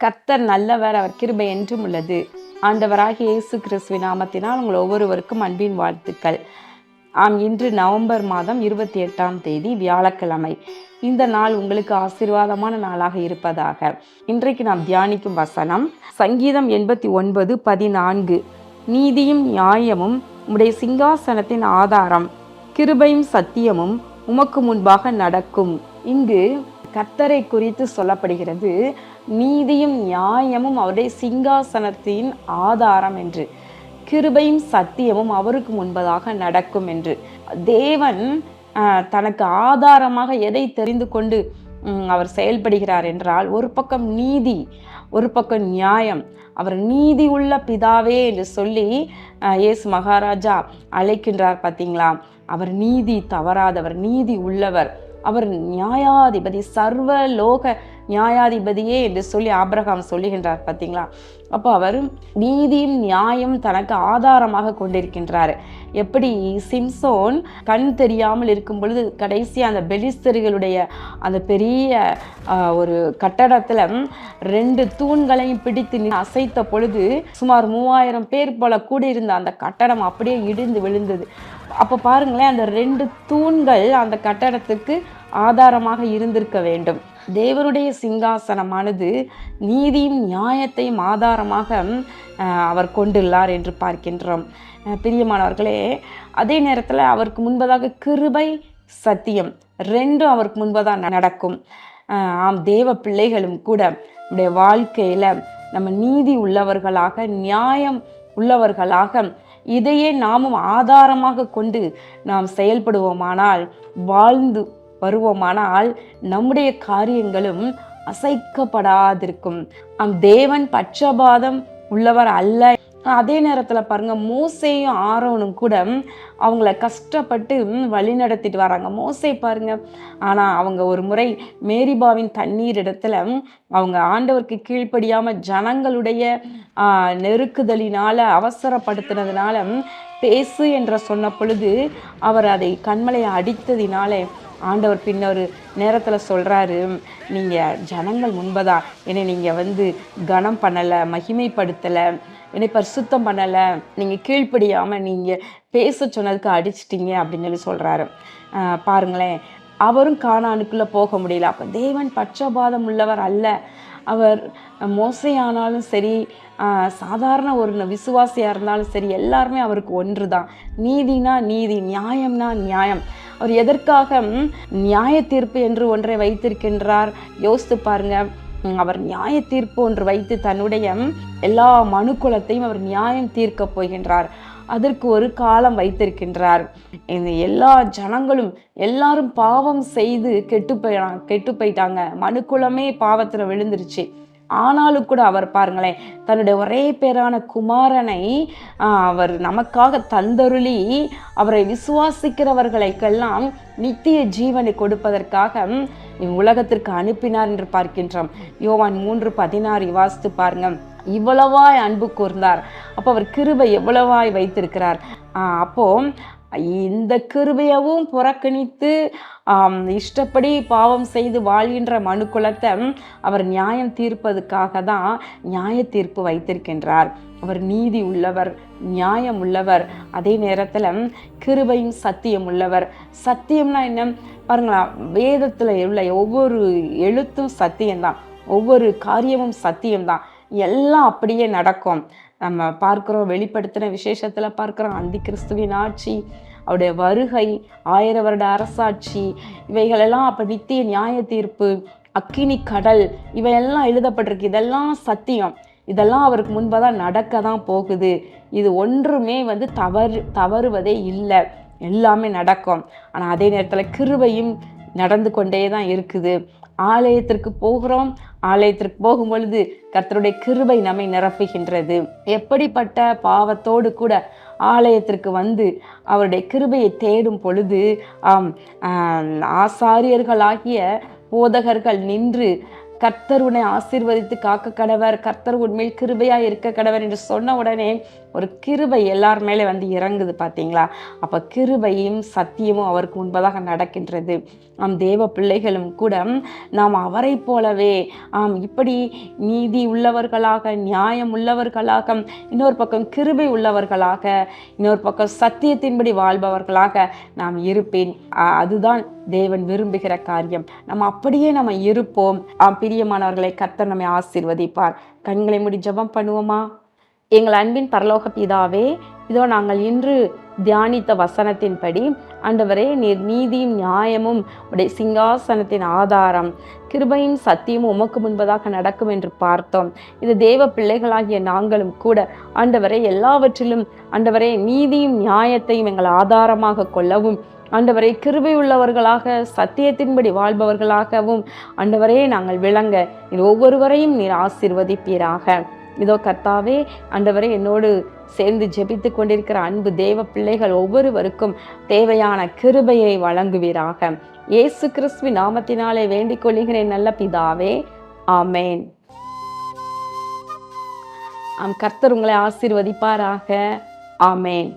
கர்த்தர் நல்லவர், அவர் கிருபை என்றும் உள்ளது. ஆண்டவராகிய இயேசு கிறிஸ்துவின் நாமத்தினால் உங்கள் ஒவ்வொருவருக்கும் அன்பின் வாழ்த்துக்கள். இன்று நவம்பர் மாதம் 28ஆம் தேதி வியாழக்கிழமை. இந்த நாள் உங்களுக்கு ஆசீர்வாதமான நாளாக இருப்பதாக. இன்றைக்கு நாம் தியானிக்கும் வசனம் சங்கீதம் 89:14. நீதியும் நியாயமும் உம்முடைய சிங்காசனத்தின் ஆதாரம், கிருபையும் சத்தியமும் உமக்கு முன்பாக நடக்கும். இங்கு கர்த்தரை குறித்து சொல்லப்படுகிறது. நீதியும் நியாயமும் அவருடைய சிங்காசனத்தின் ஆதாரம் என்று, கிருபையும் சத்தியமும் அவருக்கு முன்பதாக நடக்கும் என்று. தேவன் தனக்கு ஆதாரமாக எதை தெரிந்து கொண்டு அவர் செயல்படுகிறார் என்றால், ஒரு பக்கம் நீதி, ஒரு பக்கம் நியாயம். அவர் நீதி உள்ள பிதாவே என்று சொல்லி இயேசு மகாராஜா அழைக்கின்றார். பார்த்தீங்களா? அவர் நீதி தவறாதவர், நீதி உள்ளவர், அவர் நியாயாதிபதி, சர்வ லோக நியாயாதிபதியே என்று சொல்லி ஆபிரகாம் சொல்லுகின்றார். பார்த்தீங்களா? அப்போ அவர் நீதியும் நியாயம் தனக்கு ஆதாரமாக கொண்டிருக்கின்றார். எப்படி சிம்சோன் கண் தெரியாமல் இருக்கும் பொழுது கடைசி அந்த பெலிஸ்தர்களுடைய அந்த பெரிய ஒரு கட்டடத்தில் 2 தூண்களையும் பிடித்து அசைத்த பொழுது சுமார் 3000 பேர் போல கூடியிருந்த அந்த கட்டடம் அப்படியே இடிந்து விழுந்தது. அப்போ பாருங்களேன், அந்த 2 தூண்கள் அந்த கட்டடத்துக்கு ஆதாரமாக இருந்திருக்க வேண்டும். தேவனுடைய சிங்காசனமானது நீதியும் நியாயத்தையும் ஆதாரமாக அவர் கொண்டுள்ளார் என்று பார்க்கின்றோம். பிரியமானவர்களே, அதே நேரத்தில் அவருக்கு முன்பதாக கிருபை சத்தியம் 2 அவருக்கு முன்பதாக நடக்கும். தேவ பிள்ளைகளும் கூட நம்முடைய வாழ்க்கையில் நம்ம நீதி உள்ளவர்களாக, நியாயம் உள்ளவர்களாக, இதையே நாமும் ஆதாரமாக கொண்டு நாம் செயல்படுவோமானால், வாழ்ந்து வருவோமானால், நம்முடைய காரியங்களும் அசைக்கப்படாதிருக்கும். தேவன் பட்சபாதம் உள்ளவர் அல்ல. அதே நேரத்தில் பாருங்க, மோசேயும் ஆரோனும் கூட அவங்கள கஷ்டப்பட்டு வழி நடத்திட்டு வராங்க. மோசே பாருங்க, ஆனால் அவங்க ஒரு முறை மேரிபாவின் தண்ணீர் இடத்துல அவங்க ஆண்டவருக்கு கீழ்ப்படியாமல் ஜனங்களுடைய நெருக்குதலினால, அவசரப்படுத்தினதுனால பேசு என்ற சொன்ன பொழுது அவர் அதை கண்மலையை அடித்ததினாலே ஆண்டவர் பின்னொரு நேரத்தில் சொல்கிறாரு, நீங்கள் ஜனங்கள் முன்பதா என்னை நீங்கள் கனம் பண்ணலை, மகிமைப்படுத்தலை, என்னை பரிசுத்தம் பண்ணலை, நீங்கள் கீழ்ப்படியாமல் நீங்கள் பேச சொன்னதுக்கு அடிச்சிட்டிங்க அப்படின்னு சொல்லி சொல்கிறாரு. பாருங்களேன், அவரும் கானானுக்குள்ளே போக முடியல. அப்போ தேவன் பட்சபாதம் உள்ளவர் அல்ல. அவர் மோசையானாலும் சரி, சாதாரண ஒரு விசுவாசியாக இருந்தாலும் சரி, எல்லாருமே அவருக்கு ஒன்று தான். நீதினா நீதி, நியாயம்னா நியாயம். அவர் எதற்காக நியாய தீர்ப்பு என்று ஒன்றை வைத்திருக்கின்றார் யோசித்து பாருங்க. அவர் நியாய தீர்ப்பு ஒன்று வைத்து தன்னுடைய எல்லா மனுக்குலத்தையும் அவர் நியாயம் தீர்க்க போகின்றார். அதற்கு ஒரு காலம் வைத்திருக்கின்றார். இந்த எல்லா ஜனங்களும் எல்லாரும் பாவம் செய்து கெட்டு போயிட்டாங்க. மனுக்குலமே பாவத்தில் விழுந்துருச்சு. ஆனாலும் கூட அவர் பாருங்களேன், தன்னுடைய ஒரே பேரான குமாரனை அவர் நமக்காக தந்தருளி அவரை விசுவாசிக்கிறவர்களுக்கெல்லாம் நித்திய ஜீவனை கொடுப்பதற்காக உலகத்திற்கு அனுப்பினார் என்று பார்க்கின்றோம். யோவான் 3:16 வாசித்து பாருங்க. இவ்வளவாய் அன்பு கூர்ந்தார். அப்போ அவர் கிருபை எவ்வளவாய் வைத்திருக்கிறார். அப்போ இந்த கிருபையவும் புறக்கணித்து இஷ்டப்படி பாவம் செய்து வாழ்கின்ற மனுக்குலத்தை அவர் நியாயம் தீர்ப்பதற்காக தான் நியாய தீர்ப்பு வைத்திருக்கின்றார். அவர் நீதி உள்ளவர், நியாயம் உள்ளவர், அதே நேரத்தில் கிருபையும் சத்தியம் உள்ளவர். சத்தியம்னா என்ன பாருங்களா? வேதத்தில் உள்ள ஒவ்வொரு எழுத்தும் சத்தியம்தான், ஒவ்வொரு காரியமும் சத்தியம்தான். எல்லாம் அப்படியே நடக்கும். நம்ம பார்க்குறோம், வெளிப்படுத்தின விசேஷத்தில் பார்க்குறோம், அந்தி கிறிஸ்துவின் ஆட்சி, அவருடைய வருகை, 1000 வருட அரசாட்சி, இவைகளெல்லாம் அப்போ நித்திய நியாய தீர்ப்பு, அக்கினி கடல், இவையெல்லாம் எழுதப்பட்டிருக்கு. இதெல்லாம் சத்தியம். இதெல்லாம் அவருக்கு முன்பதான் நடக்க தான் போகுது. இது ஒன்றுமே தவறுவதே இல்லை, எல்லாமே நடக்கும். ஆனால் அதே நேரத்தில் கிருபையும் நடந்து கொண்டே தான் இருக்குது. ஆலயத்திற்கு போகிறோம், ஆலயத்திற்கு போகும் பொழுது கர்த்தருடைய கிருபை நம்மை நிரப்புகின்றது. எப்படிப்பட்ட பாவத்தோடு கூட ஆலயத்திற்கு அவருடைய கிருபையை தேடும் பொழுது ஆசாரியர்களாகிய போதகர்கள் நின்று கர்த்தர் உன்னை ஆசீர்வதித்து காக்க கடவர், கர்த்தர் உன்மேல் கிருபையா இருக்க கடவர் என்று சொன்ன உடனே ஒரு கிருபை எல்லார் மேலே வந்து இறங்குது பார்த்தீங்களா? அப்ப கிருபையும் சத்தியமும் அவருக்கு முன்பதாக நடக்கின்றது. தேவ பிள்ளைகளும் கூட நாம் அவரை போலவே இப்படி நீதி உள்ளவர்களாக, நியாயம் உள்ளவர்களாக, இன்னொரு பக்கம் கிருபை உள்ளவர்களாக, இன்னொரு பக்கம் சத்தியத்தின்படி வாழ்பவர்களாக நாம் இருப்பேன். அதுதான் தேவன் விரும்புகிற காரியம். நம்ம அப்படியே நம்ம இருப்போம். பிரியமானவர்களை, கர்த்தர் நம்மை ஆசீர்வதிப்பார். கண்களை மூடி ஜெபம் பண்ணுவோமா? எங்கள் அன்பின் பரலோக பிதாவே, இதோ நாங்கள் இன்று தியானித்த வசனத்தின்படி ஆண்டவரே, நீர் நீதியும் நியாயமும் உடைய சிங்காசனத்தின் ஆதாரம், கிருபையும் சத்தியமும் உமக்கு முன்பதாக நடக்கும் என்று பார்த்தோம். இது தேவ பிள்ளைகளாகிய நாங்களும் கூட ஆண்டவரே, எல்லாவற்றிலும் ஆண்டவரே நீதியும் நியாயத்தையும் எங்கள் ஆதாரமாக கொள்ளவும், ஆண்டவரே கிருபை உள்ளவர்களாக, சத்தியத்தின்படி வாழ்பவர்களாகவும் ஆண்டவரே நாங்கள் விளங்க நீர் ஒவ்வொருவரையும் நீர் ஆசீர்வதிப்பீராக. இதோ கர்த்தாவே, ஆண்டவரே, என்னோடு சேர்ந்து ஜெபித்து கொண்டிருக்கிற அன்பு தேவ பிள்ளைகள் ஒவ்வொருவருக்கும் தேவையான கிருபையை வழங்குவீராக. இயேசு கிறிஸ்துவின் நாமத்தினாலே வேண்டிக் கொள்கிறேன் நல்ல பிதாவே, ஆமேன். கர்த்தர் உங்களை ஆசீர்வதிப்பாராக. ஆமேன்.